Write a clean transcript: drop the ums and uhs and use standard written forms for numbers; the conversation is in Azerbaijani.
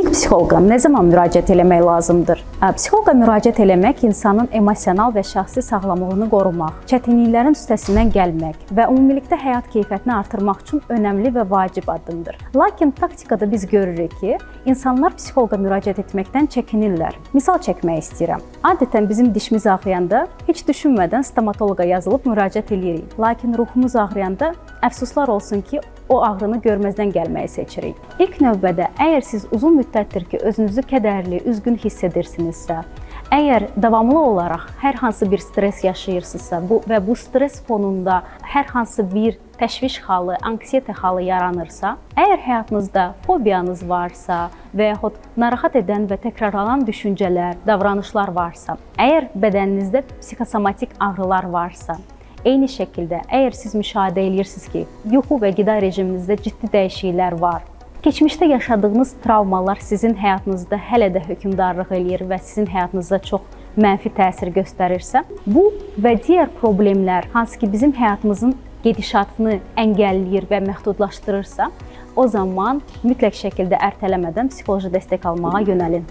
Psixoloqa nə zaman müraciət etmək lazımdır? Psixoloqa müraciət etmək insanın emosional və şəxsi sağlamlığını qorumaq, çətinliklərin üstəsindən gəlmək və ümumilikdə həyat keyfiyyətini artırmaq üçün önəmli və vacib addımdır. Lakin praktikada biz görürük ki, insanlar psixoloqa müraciət etməkdən çəkinirlər. Misal çəkmək istəyirəm. Adətən bizim dişimiz ağrıyanda heç düşünmədən stomatoloqa yazılıb müraciət edirik. Lakin ruhumuz ağrıyanda əfsuslar olsun ki, o ağrını görməzdən gəlməyi seçirik. İlk növbədə, əgər siz uzun müddətdir ki, özünüzü kədərli, üzgün hiss edirsinizsə, əgər davamlı olaraq hər hansı bir stres yaşayırsınızsa və bu stres fonunda hər hansı bir təşviş halı, anksiyete halı yaranırsa, əgər həyatınızda fobiyanız varsa və yaxud narahat edən və təkrarlanan düşüncələr, davranışlar varsa, əgər bədəninizdə psixosomatik ağrılar varsa, eyni şəkildə, əgər siz müşahidə edirsiniz ki, yuxu və qida rejiminizdə ciddi dəyişikliklər var, keçmişdə yaşadığınız travmalar sizin həyatınızda hələ də hökmdarlıq eləyir və sizin həyatınızda çox mənfi təsir göstərirsə, bu və digər problemlər, hansı ki bizim həyatımızın gedişatını əngəlləyir və məhdudlaşdırırsa, o zaman mütləq şəkildə ərtələmədən psixoloji dəstək almağa yönəlin.